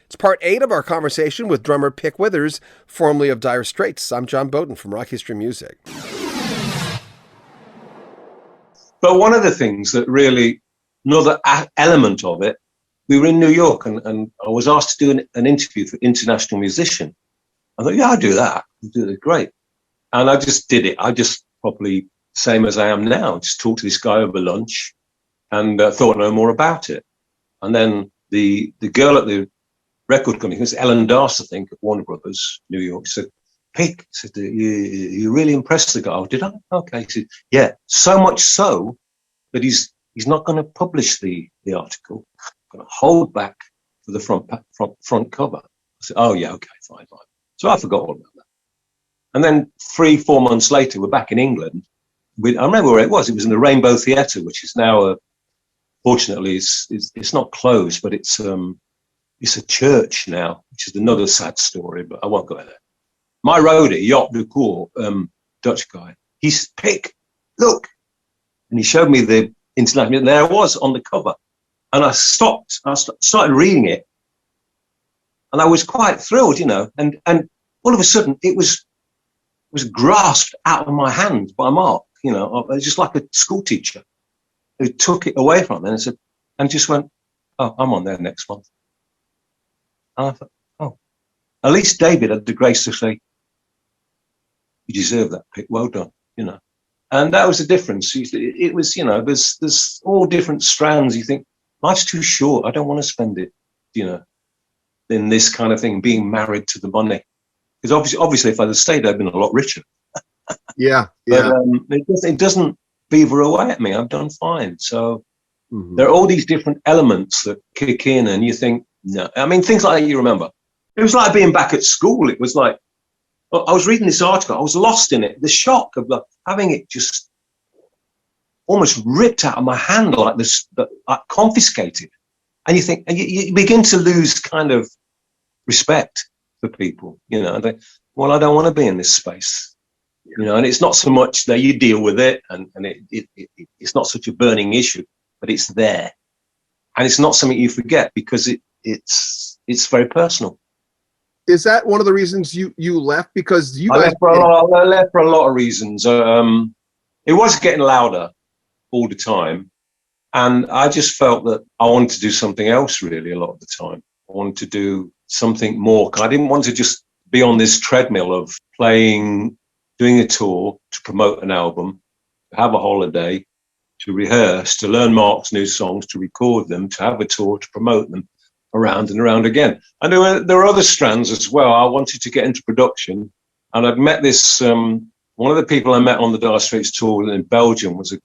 It's part 8 of our conversation with drummer Pick Withers, formerly of Dire Straits. I'm John Beaudin from Rock History Music. But one of the things that really, another element of it, we were in New York and I was asked to do an interview for International Musician. I thought, yeah, I'll do that. I'll do it, great. And I just did it. I just probably same as I am now, just talked to this guy over lunch and thought no more about it. And then the girl at the record company, it was Ellen Darst, I think, at Warner Brothers, New York, said, Pick, said, you really impressed the guy. Oh, did I? Okay. He said, yeah, so much so that he's not going to publish the article. Going to hold back for the front cover. I said, oh yeah, okay, fine. So I forgot all about that. And then 3-4 months later, we're back in England. I remember where it was. It was in the Rainbow Theatre, which is now, fortunately, it's not closed, but it's a church now, which is another sad story, but I won't go there. My roadie, Joop de Koor, Dutch guy, he's Pick, look. And he showed me the international, and there I was on the cover. And I stopped, started reading it. And I was quite thrilled, and all of a sudden it was grasped out of my hand by Mark, it was just like a school teacher who took it away from me and said, and just went, oh, I'm on there next month. And I thought, oh, at least David had the grace to say, you deserve that, Pick, well done, And that was the difference. It was, there's all different strands. You think, life's too short. I don't want to spend it, in this kind of thing, being married to the money. Because obviously, if I'd have stayed, I'd been a lot richer. Yeah. But it doesn't beaver away at me. I've done fine. So there are all these different elements that kick in, and you think, no. I mean, things like that you remember. It was like being back at school. It was like, I was reading this article. I was lost in it. The shock of having it just almost ripped out of my hand like this, like confiscated. And you think, and you begin to lose kind of respect for people, and they, well, I don't want to be in this space, and it's not so much that you deal with it and it's not such a burning issue, but it's there. And it's not something you forget because it's very personal. Is that one of the reasons you left? Because I left for a lot of reasons. It was getting louder all the time. And I just felt that I wanted to do something else really a lot of the time. I wanted to do something more. I didn't want to just be on this treadmill of playing, doing a tour to promote an album, to have a holiday, to rehearse, to learn Mark's new songs, to record them, to have a tour, to promote them around and around again. And there were other strands as well. I wanted to get into production. And I'd met this, one of the people I met on the Dire Straits tour in Belgium was a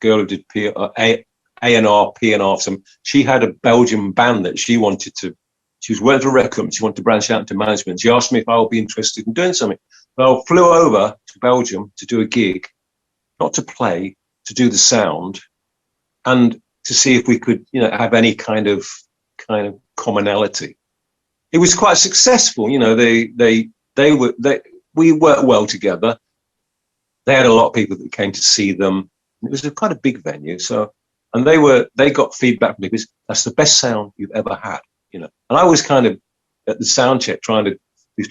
girl who did A&R, P&R. She had a Belgian band that she was working for a record company. She wanted to branch out into management. She asked me if I would be interested in doing something. Well, I flew over to Belgium to do a gig, not to play, to do the sound, and to see if we could, have any kind of commonality. It was quite successful. We worked well together. They had a lot of people that came to see them. It was quite a big venue. So, and they got feedback from me because that's the best sound you've ever had, And I was kind of at the sound check trying to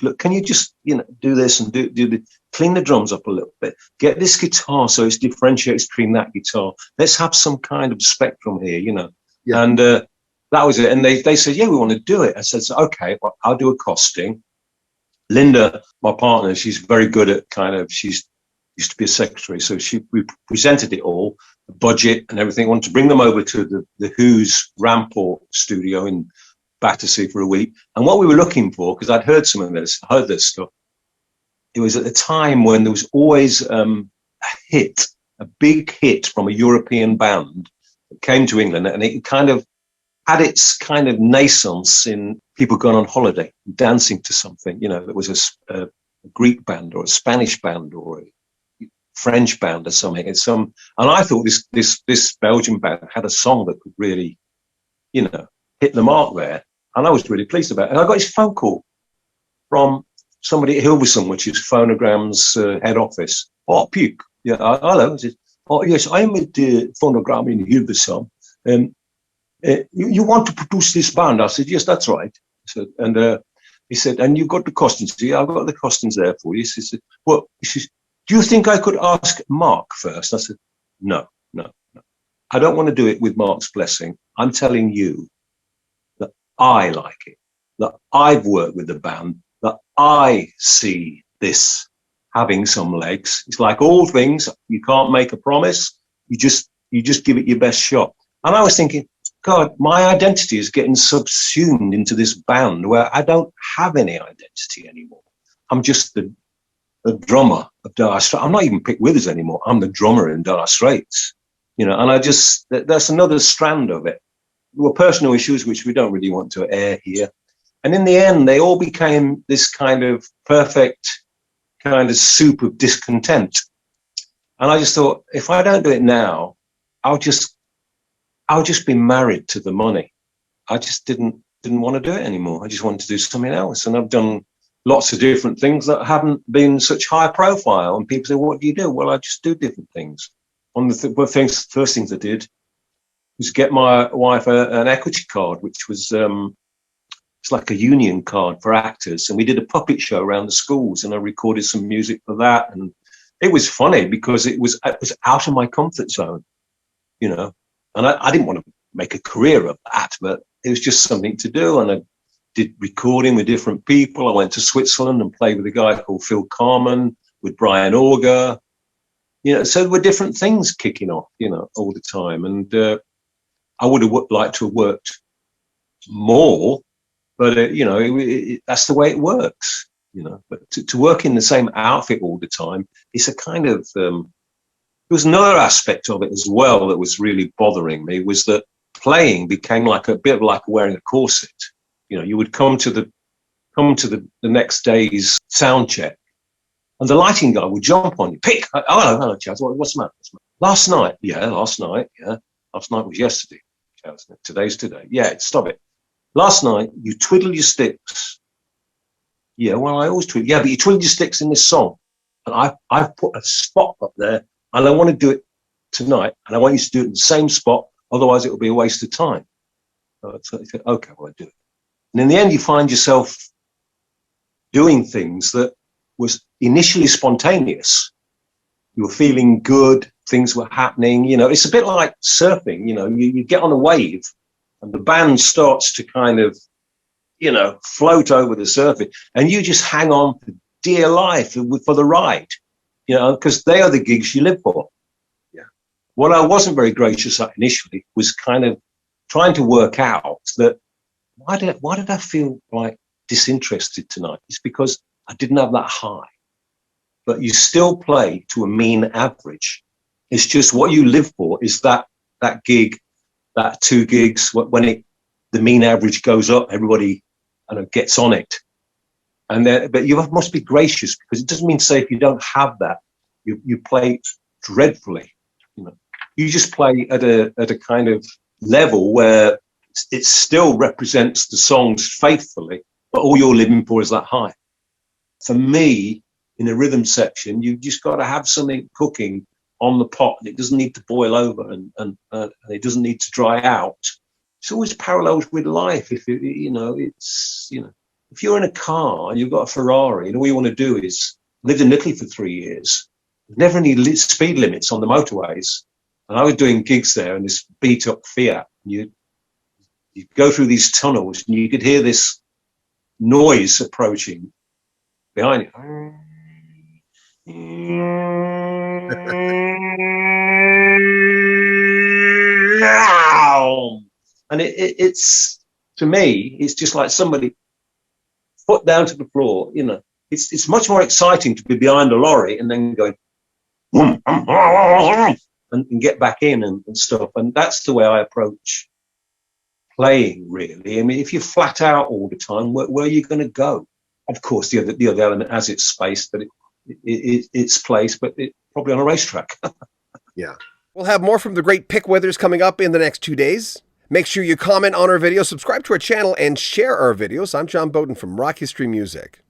look, can you just, do this and clean the drums up a little bit, get this guitar so it's differentiates between that guitar. Let's have some kind of spectrum here, Yeah. And that was it. And they said, yeah, we want to do it. I said, okay, well, I'll do a costing. Linda, my partner, she's very good at she used to be a secretary. So we presented it all, the budget and everything. I wanted to bring them over to the Who's Ramport studio in Battersea for a week. And what we were looking for, because I'd heard this stuff, it was at the time when there was always a big hit from a European band that came to England, and it kind of had its kind of naissance in people going on holiday, dancing to something, that was a Greek band or a Spanish band or a French band or something. And I thought this Belgian band had a song that could really, hit the mark there. And I was really pleased about it. And I got his phone call from somebody at Hilversum, which is Phonogram's head office. Oh, Puke. Yeah, hello. I said, oh, yes, I'm at the Phonogram in Hilversum. You want to produce this band? I said, yes, that's right. So, and he said, and you've got the costumes. Yeah, I've got the costumes there for you. He said, well, he says, do you think I could ask Mark first? I said, no. I don't want to do it with Mark's blessing. I'm telling you that I like it, that I've worked with the band, that I see this having some legs. It's like all things. You can't make a promise. You just give it your best shot. And I was thinking, God, my identity is getting subsumed into this band where I don't have any identity anymore. I'm just the drummer of Dire Straits. I'm not even Pick Withers anymore. I'm the drummer in Dire Straits. And that's another strand of it. There were personal issues which we don't really want to air here. And in the end, they all became this kind of perfect kind of soup of discontent. And I just thought, if I don't do it now, I'll just be married to the money. I just didn't want to do it anymore. I just wanted to do something else. And I've done lots of different things that haven't been such high profile. And people say, what do you do? Well, I just do different things. One of the first things I did was get my wife an equity card, which was it's like a union card for actors. And we did a puppet show around the schools, and I recorded some music for that. And it was funny because it was out of my comfort zone, And I didn't want to make a career of that, but it was just something to do. And I did recording with different people. I went to Switzerland and played with a guy called Phil Carman, with Brian Auger. So there were different things kicking off, all the time. And I would have liked to have worked more, but, that's the way it works, But to work in the same outfit all the time, it's a kind of, there was another aspect of it as well that was really bothering me, was that playing became like a bit like wearing a corset. You would come to the next day's sound check, and the lighting guy would jump on you. Pick. Oh, hello, Chaz. What's the matter? Last night. Yeah. Last night was yesterday. Chaz. Today's today. Yeah, stop it. Last night, you twiddle your sticks. Yeah, well, I always twiddle. Yeah, but you twiddle your sticks in this song. And I've put a spot up there, and I want to do it tonight, and I want you to do it in the same spot. Otherwise, it will be a waste of time. So I said, okay, well, I do it. And in the end, you find yourself doing things that was initially spontaneous. You were feeling good, things were happening. It's a bit like surfing. You get on a wave and the band starts to kind of, float over the surface, and you just hang on for dear life for the ride, because they are the gigs you live for. Yeah. What I wasn't very gracious at initially was kind of trying to work out that why did I feel like disinterested tonight? It's because I didn't have that high. But you still play to a mean average. It's just what you live for is that gig, that 2 gigs, when the mean average goes up, everybody kind of gets on it. But you must be gracious, because it doesn't mean to say if you don't have that, you play dreadfully. You just play at a kind of level where it still represents the songs faithfully, but all you're living for is that high. For me, in the rhythm section, you've just got to have something cooking on the pot, and it doesn't need to boil over, and it doesn't need to dry out. It's always parallels with life. If if you're in a car and you've got a Ferrari, and all you want to do is live in Italy for 3 years, there's never any speed limits on the motorways. And I was doing gigs there in this beat up Fiat. You go through these tunnels, and you could hear this noise approaching behind you. And it's, to me, it's just like somebody foot down to the floor. It's much more exciting to be behind a lorry and then going and get back in and stuff. And that's the way I approach playing, really. I mean, if you're flat out all the time, where are you going to go? Of course, the other element has its space, but its place, but probably on a racetrack. Yeah. We'll have more from the great Pick Withers coming up in the next 2 days. Make sure you comment on our video, subscribe to our channel, and share our videos. I'm John Beaudin from Rock History Music.